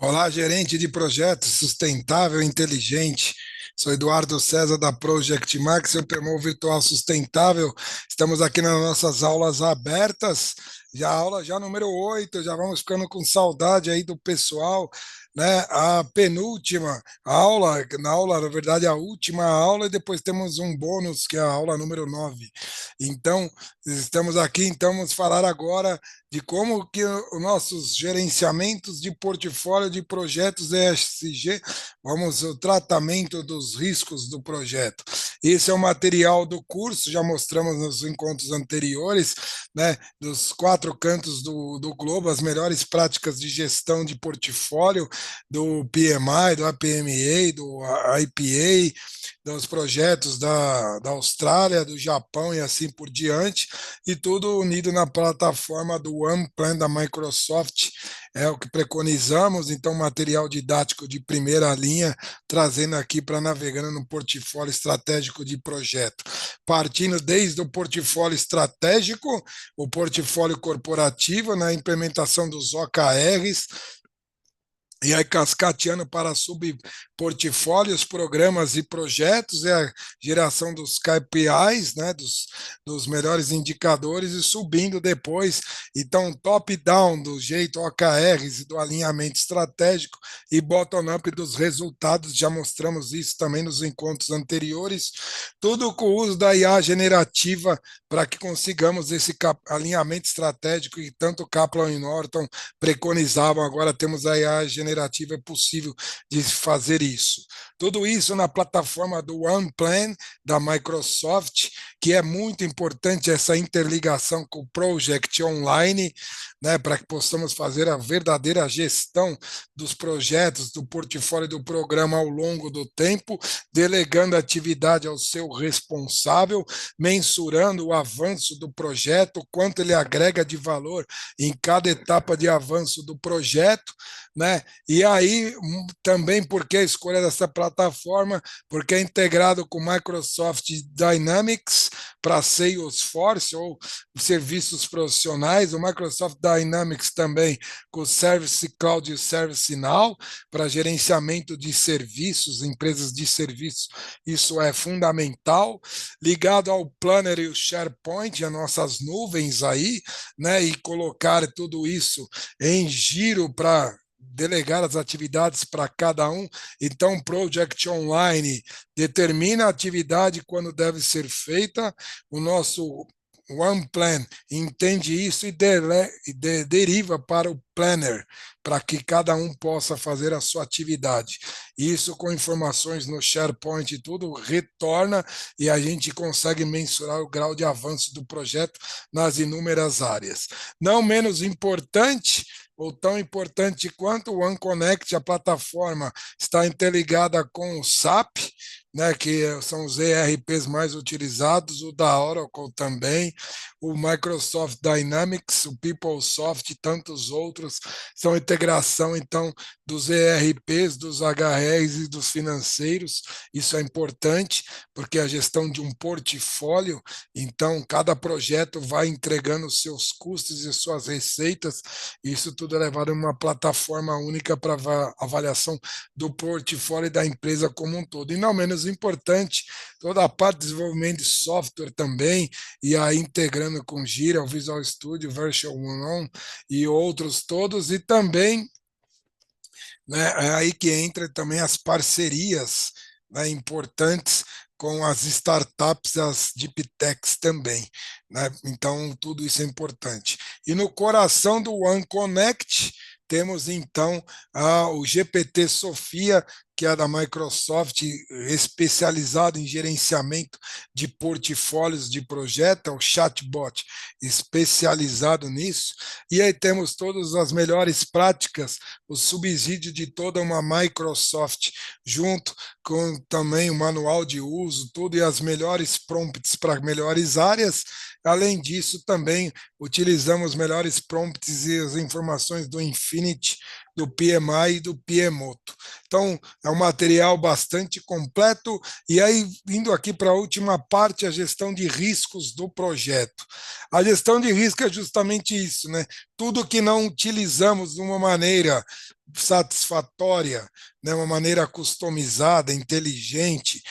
Olá, gerente de projetos sustentável e inteligente. Sou Eduardo César da Project Max, seu PMO virtual sustentável. Estamos aqui nas nossas aulas abertas. Já a aula já número 8. Já vamos ficando com saudade aí do pessoal, né? A penúltima aula, na verdade, a última aula, e depois temos um bônus, que é a aula número 9. Então, estamos aqui, então vamos falar agora de como que os nossos gerenciamentos de portfólio de projetos ESG, vamos, o tratamento dos riscos do projeto. Esse é o material do curso, já mostramos nos encontros anteriores, né, dos quatro cantos do globo, as melhores práticas de gestão de portfólio, do PMI, do APMA, do IPA, dos projetos da Austrália, do Japão e assim por diante, e tudo unido na plataforma do One Plan da Microsoft, é o que preconizamos, então material didático de primeira linha, trazendo aqui para navegando no portfólio estratégico de projeto, partindo desde o portfólio estratégico, o portfólio corporativo, na implementação dos OKRs, e aí cascateando para subportfólios, programas e projetos, é a geração dos KPIs, né, dos melhores indicadores, e subindo depois, então top-down do jeito OKRs e do alinhamento estratégico, e bottom-up dos resultados, já mostramos isso também nos encontros anteriores, tudo com o uso da IA generativa para que consigamos esse alinhamento estratégico que tanto Kaplan e Norton preconizavam. Agora temos a IA generativa, é possível de fazer isso. Tudo isso na plataforma do OnePlan da Microsoft, que é muito importante essa interligação com o Project Online, né, para que possamos fazer a verdadeira gestão dos projetos, do portfólio do programa ao longo do tempo, delegando a atividade ao seu responsável, mensurando o avanço do projeto, quanto ele agrega de valor em cada etapa de avanço do projeto, né? E aí também porque a escolha dessa plataforma, porque é integrado com Microsoft Dynamics para Salesforce ou serviços profissionais, o Microsoft Dynamics também com o Service Cloud e o Service Now para gerenciamento de serviços, empresas de serviços, isso é fundamental, ligado ao Planner e o SharePoint, as nossas nuvens aí, né, e colocar tudo isso em giro para delegar as atividades para cada um. Então, Project Online determina a atividade quando deve ser feita. O nosso OnePlan entende isso e deriva para o Planner, para que cada um possa fazer a sua atividade. Isso com informações no SharePoint e tudo retorna e a gente consegue mensurar o grau de avanço do projeto nas inúmeras áreas. Não menos importante, ou tão importante quanto o OneConnect, a plataforma está interligada com o SAP, né, que são os ERPs mais utilizados, o da Oracle também, o Microsoft Dynamics, o PeopleSoft e tantos outros, são integração, então, dos ERPs, dos HRs e dos financeiros. Isso é importante, porque a gestão de um portfólio, então, cada projeto vai entregando os seus custos e suas receitas, isso tudo é levado em uma plataforma única para avaliação do portfólio da empresa como um todo. E não menos importante, toda a parte de desenvolvimento de software também, e aí integrando com Gira, o Visual Studio, Version 1 e outros todos, e também, né, é aí que entra também as parcerias, né, importantes com as startups, as deep techs também, né? Então, tudo isso é importante. E no coração do One Connect, temos então o GPT Sofia, que é da Microsoft, especializado em gerenciamento de portfólios de projeto, é o chatbot especializado nisso. E aí temos todas as melhores práticas, o subsídio de toda uma Microsoft, junto com também o manual de uso, tudo e as melhores prompts para melhores áreas. Além disso, também utilizamos melhores prompts e as informações do Infinity, do PMI e do PMOto. Então, é um material bastante completo. E aí, indo aqui para a última parte, a gestão de riscos do projeto. A gestão de risco é justamente isso, né? Tudo que não utilizamos de uma maneira satisfatória, né, uma maneira customizada, inteligente,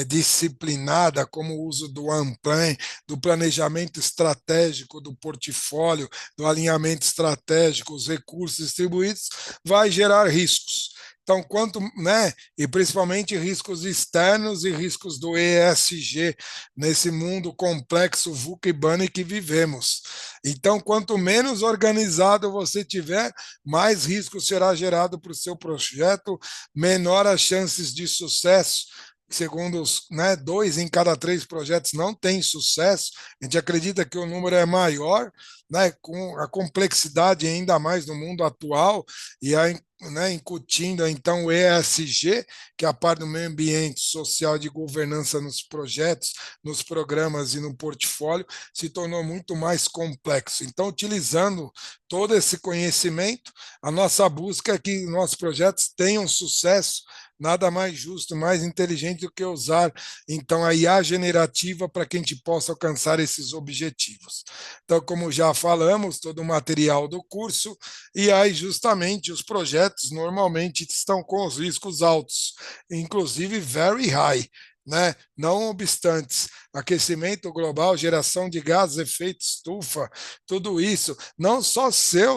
disciplinada, como o uso do OnePlan, do planejamento estratégico do portfólio, do alinhamento estratégico, os recursos distribuídos, vai gerar riscos. Então, quanto, né, e principalmente riscos externos e riscos do ESG, nesse mundo complexo VUCA e BANI que vivemos. Então, quanto menos organizado você tiver, mais risco será gerado para o seu projeto, menor as chances de sucesso. Segundo os, né, 2 em cada 3 projetos não tem sucesso, a gente acredita que o número é maior, né, com a complexidade ainda mais no mundo atual, e a, né, incutindo então o ESG, que é a parte do meio ambiente, social e de governança nos projetos, nos programas e no portfólio, se tornou muito mais complexo. Então, utilizando todo esse conhecimento, a nossa busca é que nossos projetos tenham sucesso. Nada mais justo, mais inteligente do que usar, então, a IA generativa para que a gente possa alcançar esses objetivos. Então, como já falamos, todo o material do curso, e aí justamente os projetos normalmente estão com os riscos altos, inclusive very high, né? Não obstante, aquecimento global, geração de gases, efeito estufa, tudo isso, não só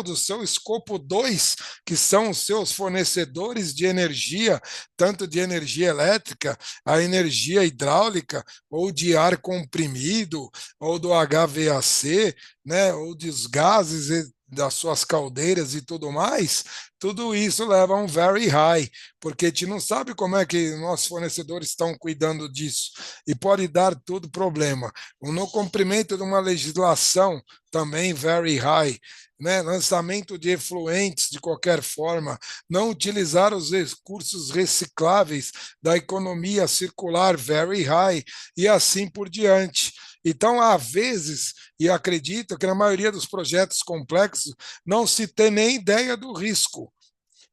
do seu escopo 2, que são os seus fornecedores de energia, tanto de energia elétrica, a energia hidráulica, ou de ar comprimido, ou do HVAC, né, ou dos gases das suas caldeiras e tudo mais, tudo isso leva a um very high, porque a gente não sabe como é que nossos fornecedores estão cuidando disso, e pode dar tudo problema. O não cumprimento de uma legislação também very high, né? Lançamento de efluentes de qualquer forma, não utilizar os recursos recicláveis da economia circular very high, e assim por diante. Então, há vezes, e acredito que na maioria dos projetos complexos, não se tem nem ideia do risco,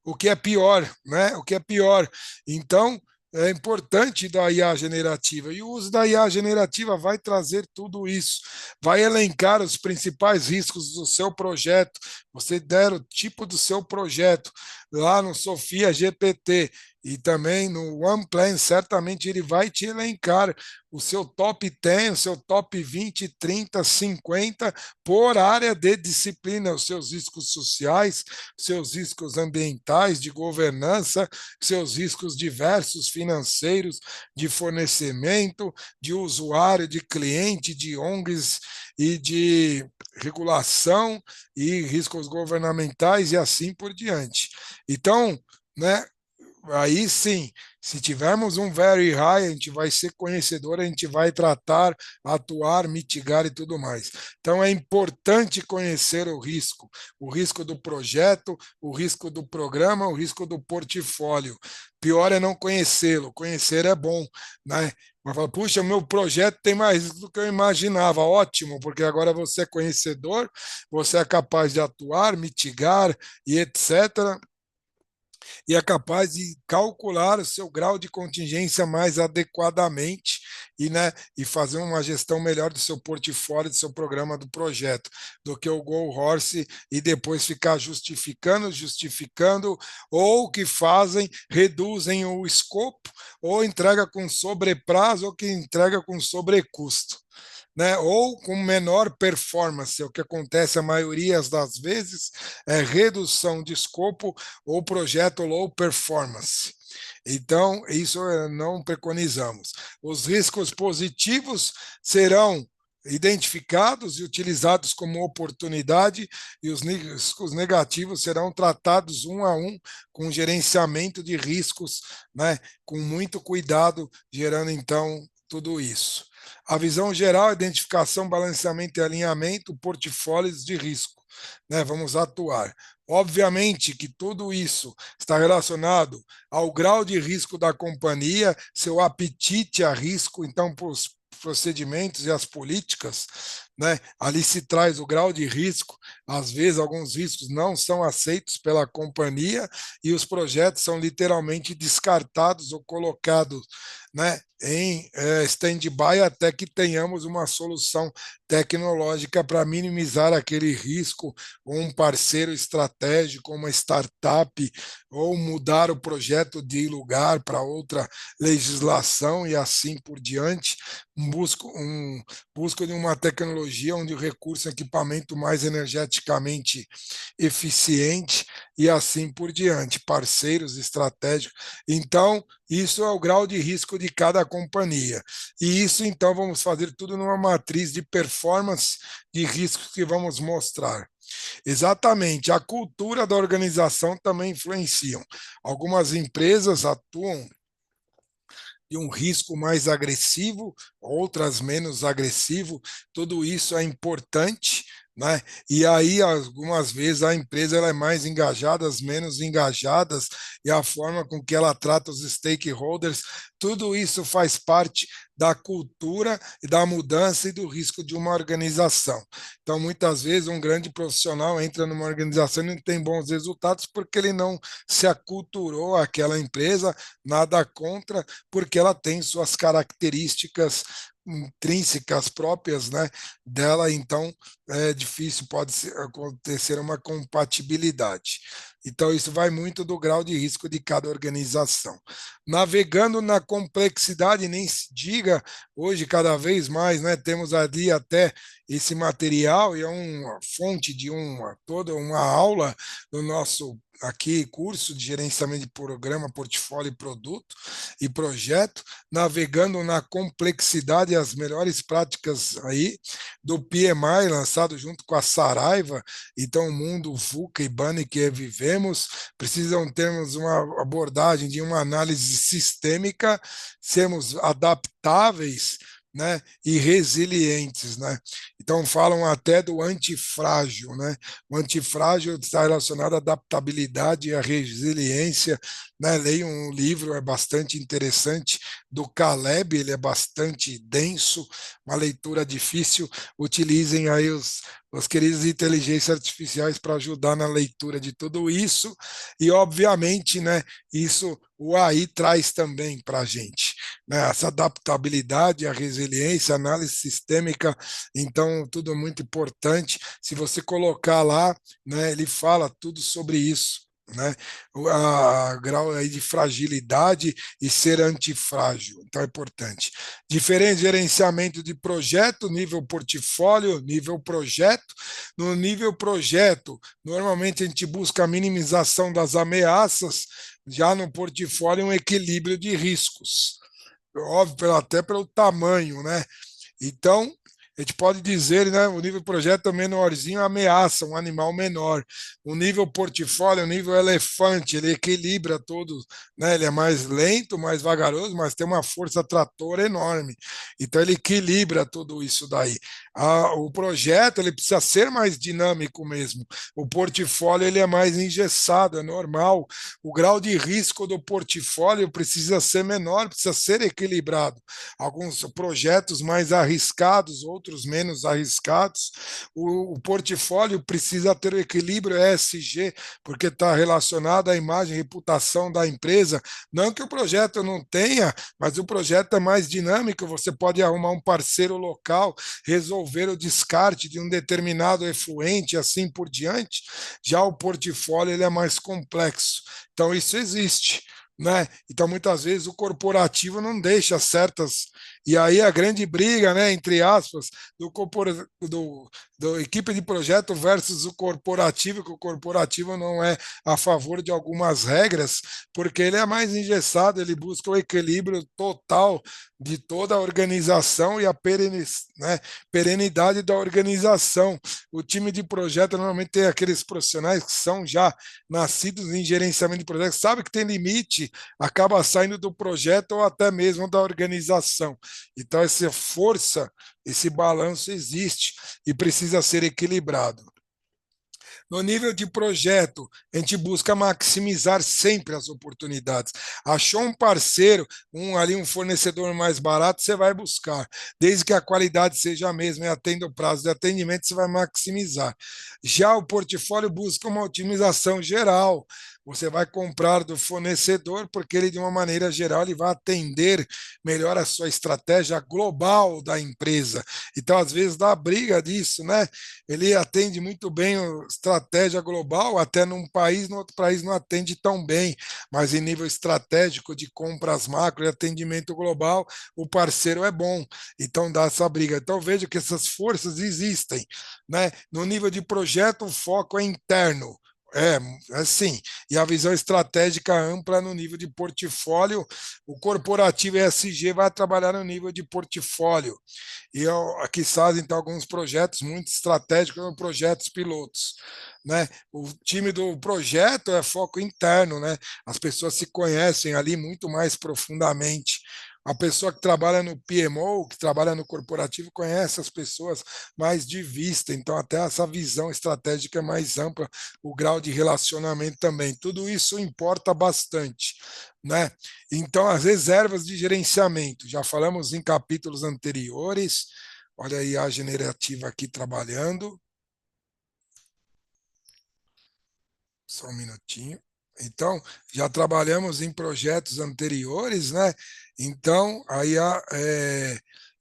o que é pior, né? O que é pior. Então, é importante da IA generativa, e o uso da IA generativa vai trazer tudo isso, vai elencar os principais riscos do seu projeto. Você der o tipo do seu projeto lá no Sofia GPT e também no OnePlan, certamente ele vai te elencar o seu top 10, o seu top 20, 30, 50 por área de disciplina, os seus riscos sociais, seus riscos ambientais, de governança, seus riscos diversos financeiros, de fornecimento, de usuário, de cliente, de ONGs e de regulação e riscos governamentais e assim por diante. Então, né, aí sim, se tivermos um very high, a gente vai ser conhecedor, a gente vai tratar, atuar, mitigar e tudo mais. Então é importante conhecer o risco do projeto, o risco do programa, o risco do portfólio. Pior é não conhecê-lo, conhecer é bom, né? Mas fala, puxa, meu projeto tem mais risco do que eu imaginava. Ótimo, porque agora você é conhecedor, você é capaz de atuar, mitigar e etc., e é capaz de calcular o seu grau de contingência mais adequadamente e, né, e fazer uma gestão melhor do seu portfólio, do seu programa do projeto, do que o Go Horse e depois ficar justificando, ou que fazem, reduzem o escopo, ou entrega com sobreprazo, ou que entrega com sobrecusto, né, ou com menor performance. O que acontece a maioria das vezes é redução de escopo ou projeto low performance. Então, isso não preconizamos. Os riscos positivos serão identificados e utilizados como oportunidade, e os riscos negativos serão tratados um a um, com gerenciamento de riscos, né, com muito cuidado, gerando então tudo isso. A visão geral, identificação, balanceamento e alinhamento, portfólios de risco, né? Vamos atuar. Obviamente que tudo isso está relacionado ao grau de risco da companhia, seu apetite a risco, então, para os procedimentos e as políticas, né? Ali se traz o grau de risco, às vezes alguns riscos não são aceitos pela companhia e os projetos são literalmente descartados ou colocados, né, em stand-by até que tenhamos uma solução tecnológica para minimizar aquele risco, ou um parceiro estratégico, uma startup, ou mudar o projeto de lugar para outra legislação e assim por diante. Busca de uma tecnologia onde o recurso é equipamento mais energeticamente eficiente e assim por diante, parceiros estratégicos. Então, isso é o grau de risco de cada companhia. E isso, então, vamos fazer tudo numa matriz de performance de riscos que vamos mostrar. Exatamente, a cultura da organização também influencia. Algumas empresas atuam de um risco mais agressivo, outras menos agressivo, tudo isso é importante, né? E aí, algumas vezes, a empresa ela é mais engajada, as menos engajadas, e a forma com que ela trata os stakeholders, tudo isso faz parte da cultura e da mudança e do risco de uma organização. Então, muitas vezes, um grande profissional entra numa organização e não tem bons resultados porque ele não se aculturou àquela empresa, nada contra, porque ela tem suas características intrínsecas próprias, né, dela, então é difícil, acontecer uma compatibilidade. Então, isso vai muito do grau de risco de cada organização. Navegando na complexidade, nem se diga, hoje, cada vez mais, né, temos ali até esse material, e é uma fonte de toda uma aula no nosso aqui curso de gerenciamento de programa, portfólio e produto e projeto, navegando na complexidade e as melhores práticas aí do PMI, lançado junto com a Saraiva. Então, o mundo VUCA e BANI que vivemos precisam termos uma abordagem de uma análise sistêmica, sermos adaptáveis, né, e resilientes, né? Então falam até do antifrágil, né? O antifrágil está relacionado à adaptabilidade e à resiliência, né? Leia um livro, é bastante interessante, do Caleb, ele é bastante denso, uma leitura difícil. Utilizem aí os queridos inteligências artificiais para ajudar na leitura de tudo isso, e obviamente, né, isso o AI traz também para a gente, né, essa adaptabilidade, a resiliência, a análise sistêmica, então tudo muito importante. Se você colocar lá, né, ele fala tudo sobre isso, né? A grau aí de fragilidade e ser antifrágil, então é importante. Diferente gerenciamento de projeto, nível portfólio, nível projeto. No nível projeto, normalmente a gente busca a minimização das ameaças, já no portfólio um equilíbrio de riscos. Óbvio, até pelo tamanho, né? Então, a gente pode dizer, né, o nível projeto menorzinho ameaça um animal menor. O nível portfólio, o nível elefante, ele equilibra todo, né, ele é mais lento, mais vagaroso, mas tem uma força trator enorme. Então ele equilibra tudo isso daí. O projeto ele precisa ser mais dinâmico mesmo. O portfólio ele é mais engessado, é normal. O grau de risco do portfólio precisa ser menor, precisa ser equilibrado. Alguns projetos mais arriscados, outros menos arriscados. O portfólio precisa ter o equilíbrio ESG, porque está relacionado à imagem e reputação da empresa. Não que o projeto não tenha, mas o projeto é mais dinâmico, você pode arrumar um parceiro local, resolver o descarte de um determinado efluente, assim por diante. Já o portfólio ele é mais complexo. Então, isso existe, né? Então, muitas vezes, o corporativo não deixa certas. E aí a grande briga, né, entre aspas, do equipe de projeto versus o corporativo, que o corporativo não é a favor de algumas regras, porque ele é mais engessado, ele busca o equilíbrio total de toda a organização e a perenidade da organização. O time de projeto normalmente tem aqueles profissionais que são já nascidos em gerenciamento de projetos, sabe que tem limite, acaba saindo do projeto ou até mesmo da organização. Então, essa força, esse balanço existe e precisa ser equilibrado. No nível de projeto, a gente busca maximizar sempre as oportunidades. Achou um parceiro, um fornecedor mais barato, você vai buscar. Desde que a qualidade seja a mesma e atenda o prazo de atendimento, você vai maximizar. Já o portfólio busca uma otimização geral. Você vai comprar do fornecedor porque ele, de uma maneira geral, ele vai atender melhor a sua estratégia global da empresa. Então, às vezes, dá briga disso, né? Ele atende muito bem a estratégia global, até num país, no outro país não atende tão bem, mas em nível estratégico de compras macro e atendimento global, o parceiro é bom. Então, dá essa briga. Então, vejo que essas forças existem, né? No nível de projeto, o foco é interno. É, assim, e a visão estratégica ampla no nível de portfólio, o corporativo ESG vai trabalhar no nível de portfólio. E eu, aqui fazem então alguns projetos muito estratégicos, projetos pilotos, né? O time do projeto é foco interno, né? As pessoas se conhecem ali muito mais profundamente. A pessoa que trabalha no PMO, que trabalha no corporativo, conhece as pessoas mais de vista, então até essa visão estratégica é mais ampla, o grau de relacionamento também. Tudo isso importa bastante, né? Então, as reservas de gerenciamento, já falamos em capítulos anteriores. Olha aí a generativa aqui trabalhando. Só um minutinho. Então, já trabalhamos em projetos anteriores, né? Então,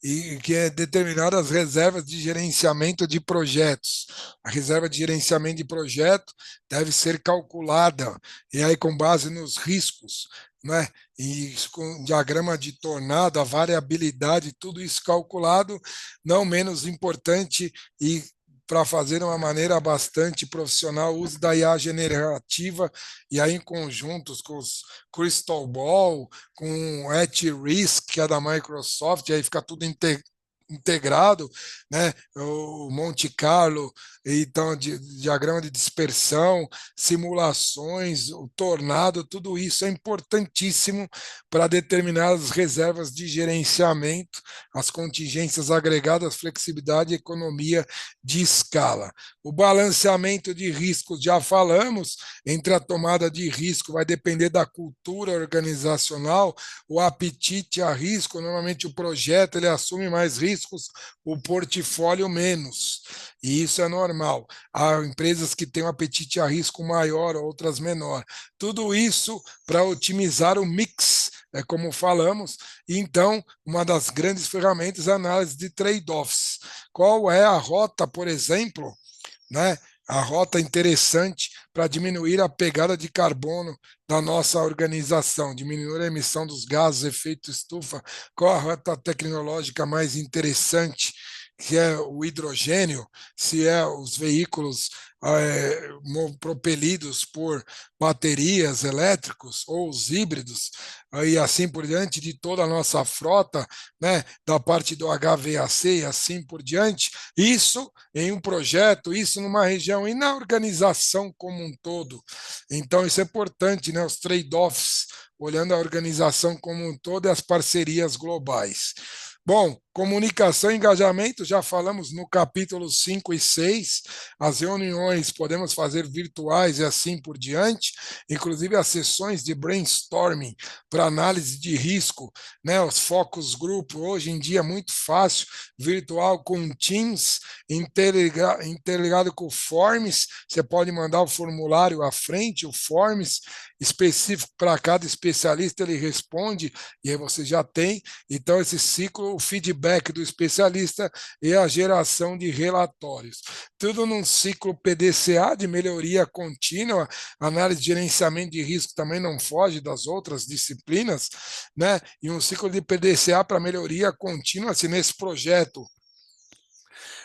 e que é determinadas reservas de gerenciamento de projetos. A reserva de gerenciamento de projeto deve ser calculada, e aí com base nos riscos, né? E com diagrama de tornado, a variabilidade, tudo isso calculado, não menos importante e para fazer de uma maneira bastante profissional o uso da IA generativa e aí em conjuntos com os Crystal Ball, com o At-Risk, que é da Microsoft, aí fica tudo integrado, né? O Monte Carlo, então diagrama de dispersão, simulações, o tornado, tudo isso é importantíssimo para determinar as reservas de gerenciamento, as contingências agregadas, flexibilidade e economia de escala. O balanceamento de riscos, já falamos, entre a tomada de risco vai depender da cultura organizacional, o apetite a risco, normalmente o projeto ele assume mais riscos, o portfólio menos, e isso é normal. Há empresas que têm um apetite a risco maior, outras menor. Tudo isso para otimizar o mix, é como falamos, e então uma das grandes ferramentas é a análise de trade-offs. Qual é a rota, por exemplo, né? A rota interessante para diminuir a pegada de carbono da nossa organização, diminuir a emissão dos gases de efeito estufa. Qual a rota tecnológica mais interessante? Se é o hidrogênio, se é os veículos propelidos por baterias elétricos ou os híbridos, e assim por diante, de toda a nossa frota, né, da parte do HVAC e assim por diante, isso em um projeto, isso numa região e na organização como um todo. Então, isso é importante, né, os trade-offs, olhando a organização como um todo e as parcerias globais. Bom, comunicação e engajamento, já falamos no capítulo 5 e 6. As reuniões podemos fazer virtuais e assim por diante, inclusive as sessões de brainstorming para análise de risco, né? Os focus group, hoje em dia é muito fácil, virtual com Teams, interligado com o Forms, você pode mandar o formulário à frente, o Forms, específico para cada especialista, ele responde, e aí você já tem. Então, esse ciclo, o feedback do especialista e a geração de relatórios. Tudo num ciclo PDCA de melhoria contínua, análise de gerenciamento de risco também não foge das outras disciplinas, né? E um ciclo de PDCA para melhoria contínua, se nesse projeto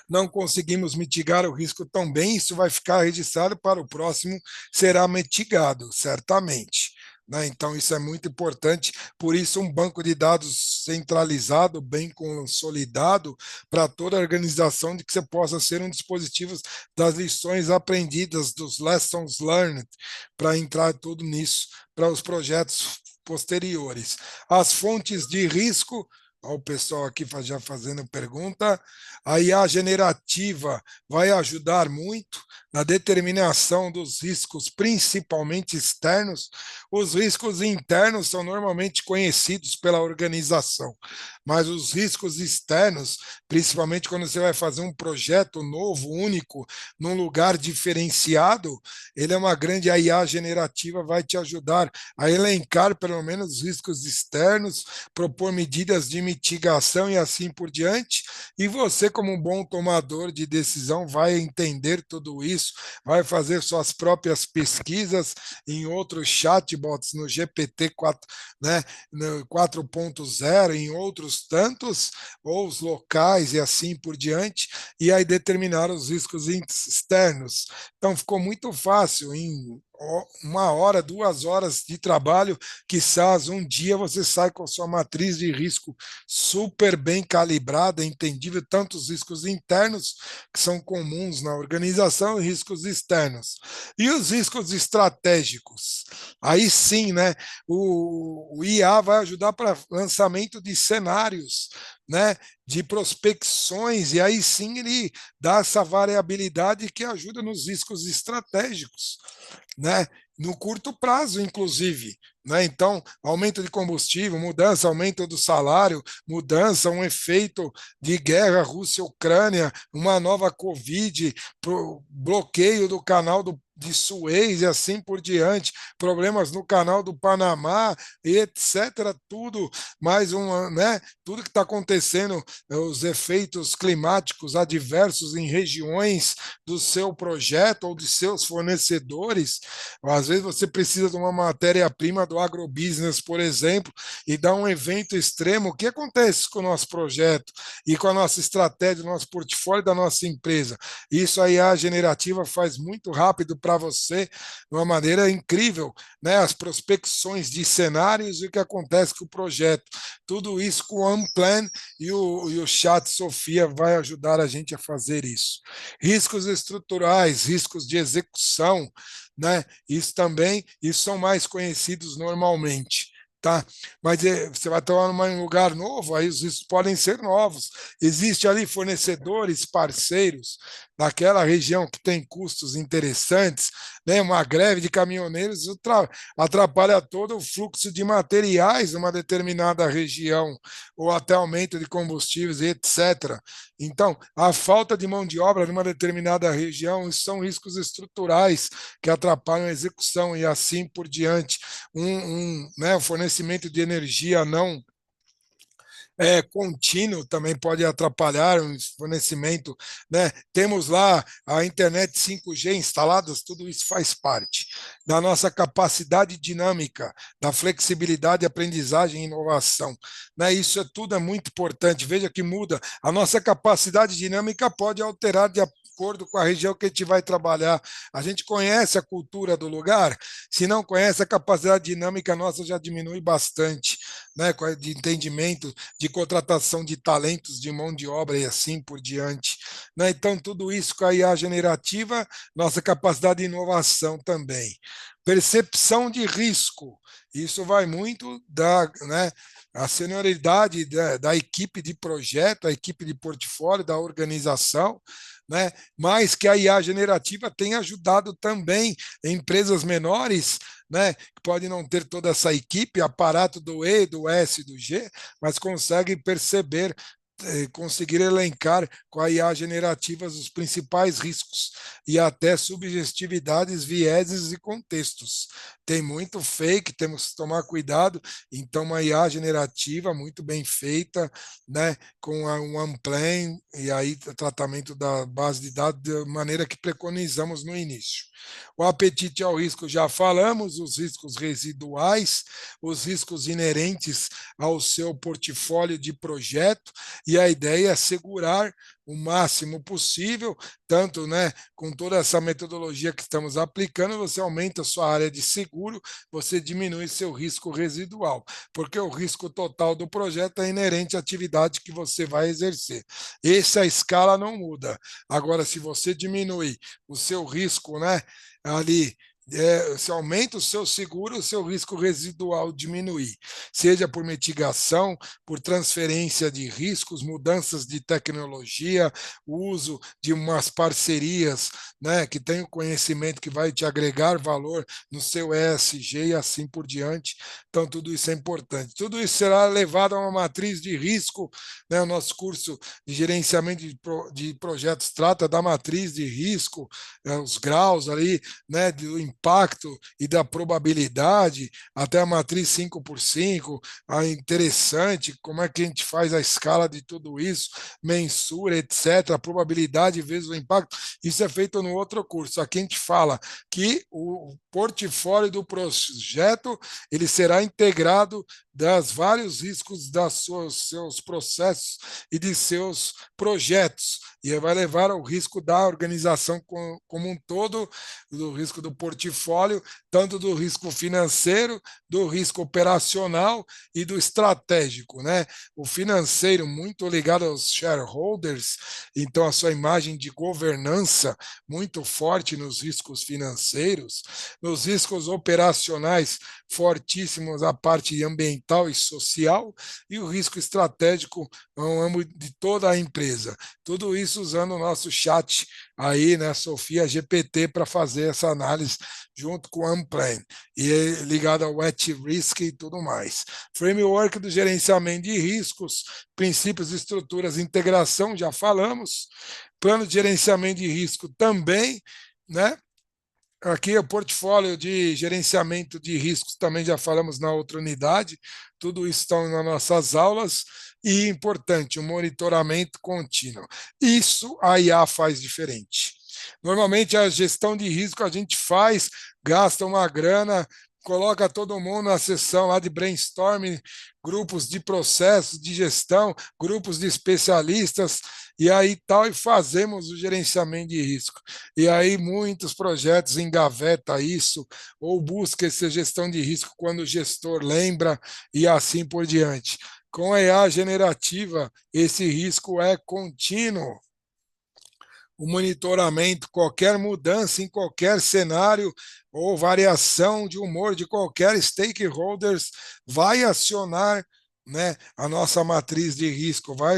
não conseguimos mitigar o risco tão bem, isso vai ficar registrado para o próximo, será mitigado, certamente. Né? Então, isso é muito importante. Por isso, um banco de dados centralizado, bem consolidado, para toda a organização, de que você possa ser um dispositivo das lições aprendidas, dos lessons learned, para entrar tudo nisso, para os projetos posteriores. As fontes de risco Olha o pessoal aqui já fazendo pergunta. A IA generativa vai ajudar muito na determinação dos riscos, principalmente externos. Os riscos internos são normalmente conhecidos pela organização, mas os riscos externos, principalmente quando você vai fazer um projeto novo, único, num lugar diferenciado, ele é uma grande a IA generativa, vai te ajudar a elencar pelo menos os riscos externos, propor medidas de mitigação e assim por diante. E você, como um bom tomador de decisão, vai entender tudo isso, vai fazer suas próprias pesquisas em outros chatbots, no GPT-4, né, no 4.0, em outros tantos, ou os locais e assim por diante, e aí determinar os riscos externos. Então, ficou muito fácil, em 1 hora, 2 horas de trabalho, quizás um dia você sai com a sua matriz de risco super bem calibrada, entendível, tanto os riscos internos, que são comuns na organização, e riscos externos. E os riscos estratégicos? Aí sim, né? O IA vai ajudar para lançamento de cenários, né? De prospecções, e aí sim ele dá essa variabilidade que ajuda nos riscos estratégicos, né? No curto prazo, inclusive. Né? Então, aumento de combustível, mudança, aumento do salário, mudança, um efeito de guerra Rússia-Ucrânia, uma nova Covid, bloqueio do canal de Suez e assim por diante, problemas no canal do Panamá, etc. Tudo, mais uma, né? Tudo que está acontecendo, os efeitos climáticos adversos em regiões do seu projeto ou de seus fornecedores. Às vezes você precisa de uma matéria-prima do agrobusiness, por exemplo, e dá um evento extremo. O que acontece com o nosso projeto e com a nossa estratégia, o nosso portfólio da nossa empresa? Isso aí a generativa faz muito rápido para você, de uma maneira incrível, né? As prospecções de cenários e o que acontece com o projeto. Tudo isso com o Unplan e o Chat Sofia vai ajudar a gente a fazer isso. Riscos estruturais, riscos de execução, né? Isso são mais conhecidos normalmente. Tá? Mas você vai estar em um lugar novo, aí os riscos podem ser novos. Existe ali fornecedores, parceiros, naquela região que tem custos interessantes, né? Uma greve de caminhoneiros atrapalha todo o fluxo de materiais numa determinada região, ou até aumento de combustíveis, etc. Então, a falta de mão de obra numa determinada região, isso são riscos estruturais que atrapalham a execução e assim por diante. O fornecimento de energia não contínuo também pode atrapalhar o fornecimento, né? Temos lá a internet 5G instaladas, tudo isso faz parte da nossa capacidade dinâmica, da flexibilidade, aprendizagem e inovação, né? Isso tudo é muito importante. Veja que muda. A nossa capacidade dinâmica pode alterar de acordo com a região que a gente vai trabalhar. A gente conhece a cultura do lugar, se não conhece, a capacidade dinâmica nossa já diminui bastante, né? De entendimento, de contratação de talentos, de mão de obra e assim por diante. Né? Então, tudo isso com a IA generativa, nossa capacidade de inovação também. Percepção de risco, isso vai muito né, a senioridade da equipe de projeto, a equipe de portfólio, da organização, né? Mas que a IA generativa tem ajudado também empresas menores, né, que podem não ter toda essa equipe, aparato do E, do S, do G, mas conseguem perceber, conseguir elencar com a IA generativas os principais riscos e até subjetividades, vieses e contextos. Tem muito fake, temos que tomar cuidado, então uma IA generativa muito bem feita, né, com um Unplan e aí tratamento da base de dados da maneira que preconizamos no início. O apetite ao risco já falamos, os riscos residuais, os riscos inerentes ao seu portfólio de projeto, e a ideia é segurar o máximo possível, tanto, né, com toda essa metodologia que estamos aplicando, você aumenta a sua área de seguro, você diminui seu risco residual, porque o risco total do projeto é inerente à atividade que você vai exercer. Essa escala não muda. Agora, se você diminui o seu risco, né, ali se aumenta o seu seguro, o seu risco residual diminuir, seja por mitigação, por transferência de riscos, mudanças de tecnologia, o uso de umas parcerias, né, que tem o conhecimento que vai te agregar valor no seu ESG e assim por diante. Então, tudo isso é importante. Tudo isso será levado a uma matriz de risco, né? O nosso curso de gerenciamento de projetos trata da matriz de risco, os graus ali, né, do impacto e da probabilidade, até a matriz 5 por 5, interessante, como é que a gente faz a escala de tudo isso, mensura, etc., a probabilidade vezes o impacto, isso é feito no outro curso. Aqui a gente fala que o portfólio do projeto ele será integrado das vários riscos das seus processos e de seus projetos, e vai levar ao risco da organização como um todo, do risco do portfólio, tanto do risco financeiro, do risco operacional e do estratégico, né? O financeiro muito ligado aos shareholders, então a sua imagem de governança muito forte nos riscos financeiros, nos riscos operacionais fortíssimos a parte ambiental e social, e o risco estratégico no âmbito de toda a empresa. Tudo isso usando o nosso chat aí, né, Sofia GPT, para fazer essa análise junto com o Unplan e ligado ao at risk e tudo mais. Framework do gerenciamento de riscos, princípios, estruturas, integração, já falamos. Plano de gerenciamento de risco também, né? Aqui o portfólio de gerenciamento de riscos também já falamos na outra unidade, tudo isso está nas nossas aulas, e importante, o monitoramento contínuo. Isso a IA faz diferente. Normalmente a gestão de risco a gente faz, gasta uma grana, coloca todo mundo na sessão lá de brainstorming, grupos de processos de gestão, grupos de especialistas, e aí tal, e fazemos o gerenciamento de risco. E aí muitos projetos engaveta isso, ou busca essa gestão de risco quando o gestor lembra, e assim por diante. Com a IA generativa, esse risco é contínuo. O monitoramento, qualquer mudança em qualquer cenário ou variação de humor de qualquer stakeholders vai acionar, né, a nossa matriz de risco, vai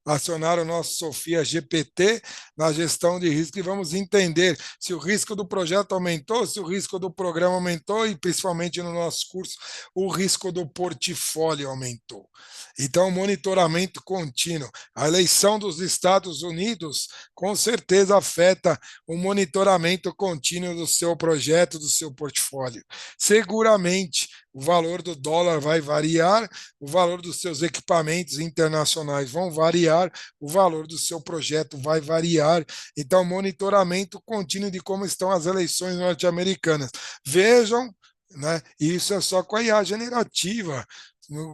acionar o nosso Sofia GPT na gestão de risco e vamos entender se o risco do projeto aumentou, se o risco do programa aumentou e, principalmente no nosso curso, o risco do portfólio aumentou. Então, monitoramento contínuo. A eleição dos Estados Unidos com certeza afeta o monitoramento contínuo do seu projeto, do seu portfólio. Seguramente o valor do dólar vai variar, o valor dos seus equipamentos internacionais vão variar, o valor do seu projeto vai variar. Então, monitoramento contínuo de como estão as eleições norte-americanas. Vejam, né? Isso é só com a IA generativa.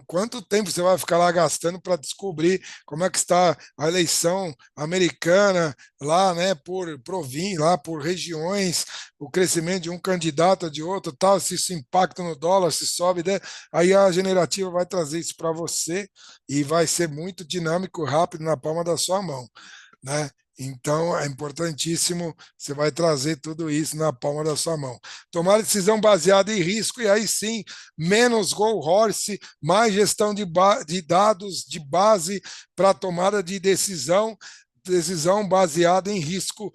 Quanto tempo você vai ficar lá gastando para descobrir como é que está a eleição americana lá, né, por província, lá por regiões, o crescimento de um candidato de outro, tal, se isso impacta no dólar, se sobe, né? Aí a generativa vai trazer isso para você e vai ser muito dinâmico, rápido na palma da sua mão, né? Então é importantíssimo, você vai trazer tudo isso na palma da sua mão. Tomar decisão baseada em risco, e aí sim, menos go horse, mais gestão de dados de base para tomada de decisão, decisão baseada em risco,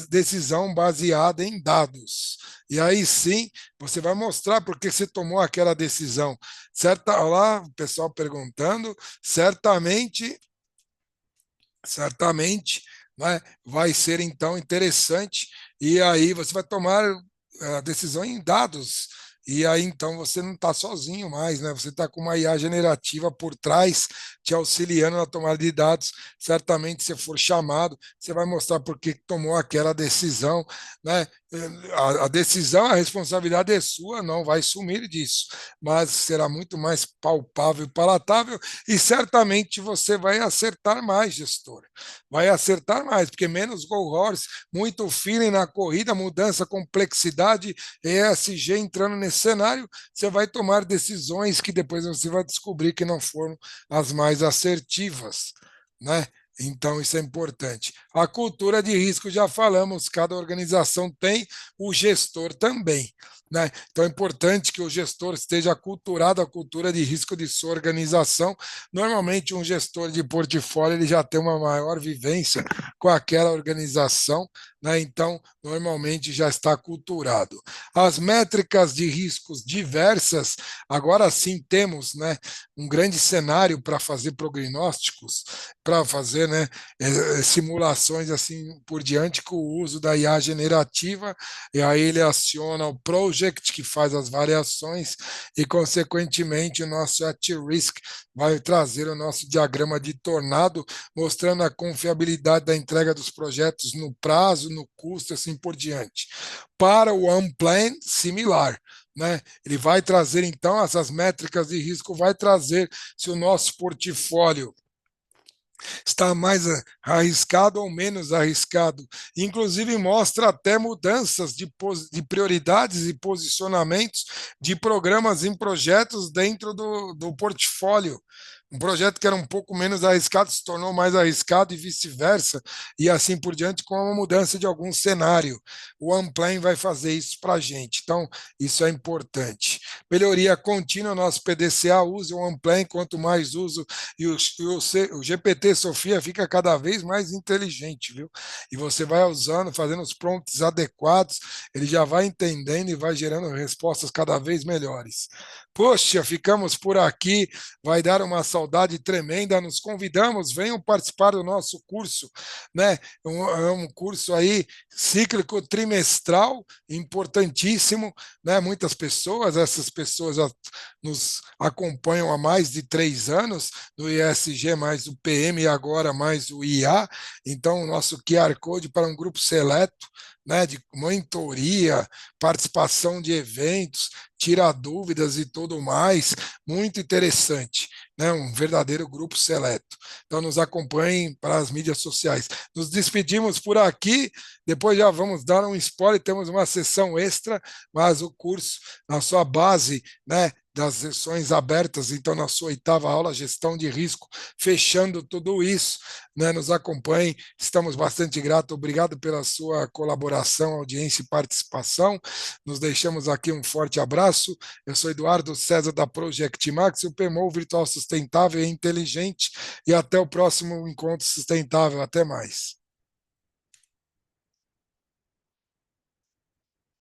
decisão baseada em dados. E aí sim, você vai mostrar por que você tomou aquela decisão. Certa, lá, o pessoal perguntando, certamente, né, vai ser então interessante, e aí você vai tomar a decisão em dados, e aí então você não está sozinho mais, né? Você está com uma IA generativa por trás, te auxiliando na tomada de dados. Certamente, se for chamado, você vai mostrar por que tomou aquela decisão, né? A decisão, a responsabilidade é sua, não vai sumir disso, mas será muito mais palpável e palatável, e certamente você vai acertar mais, gestor, vai acertar mais, porque menos go horse, muito feeling na corrida, mudança, complexidade, ESG entrando nesse cenário, você vai tomar decisões que depois você vai descobrir que não foram as mais assertivas, né? Então, isso é importante. A cultura de risco, já falamos, cada organização tem, o gestor também. Né? Então, é importante que o gestor esteja aculturado à cultura de risco de sua organização. Normalmente, um gestor de portfólio ele já tem uma maior vivência com aquela organização, né? Então, normalmente já está aculturado. As métricas de riscos diversas, agora sim temos, né, um grande cenário para fazer prognósticos, para fazer, né, simulações assim por diante com o uso da IA generativa, e aí ele aciona o project que faz as variações e, consequentemente, o nosso at-risk vai trazer o nosso diagrama de tornado, mostrando a confiabilidade da entrega dos projetos no prazo, no custo, assim por diante. Para o unplanned, similar. Né? Ele vai trazer, então, essas métricas de risco, vai trazer se o nosso portfólio está mais arriscado ou menos arriscado. Inclusive, mostra até mudanças de prioridades e posicionamentos de programas em projetos dentro do portfólio. Um projeto que era um pouco menos arriscado se tornou mais arriscado e vice-versa, e assim por diante, com uma mudança de algum cenário. O OnePlan vai fazer isso para a gente. Então, isso é importante. Melhoria contínua, nosso PDCA usa o OnePlan, quanto mais uso, o GPT Sofia fica cada vez mais inteligente, viu? E você vai usando, fazendo os prompts adequados, ele já vai entendendo e vai gerando respostas cada vez melhores. Poxa, ficamos por aqui, vai dar uma saudade tremenda, nos convidamos, venham participar do nosso curso, né? É um curso aí cíclico trimestral, importantíssimo, né? Muitas pessoas, essas pessoas já nos acompanham há mais de 3 anos, no ISG mais o PM e agora mais o IA, então o nosso QR Code para um grupo seleto, né, de mentoria, participação de eventos, tirar dúvidas e tudo mais, muito interessante, né, um verdadeiro grupo seleto. Então nos acompanhem para as mídias sociais. Nos despedimos por aqui, depois já vamos dar um spoiler, temos uma sessão extra, mas o curso, na sua base, né, das sessões abertas, então na sua 8ª aula, gestão de risco, fechando tudo isso, né, nos acompanhe, estamos bastante gratos, obrigado pela sua colaboração, audiência e participação, nos deixamos aqui um forte abraço, eu sou Eduardo César da Project Max, o PMO Virtual Sustentável e Inteligente, e até o próximo Encontro Sustentável, até mais.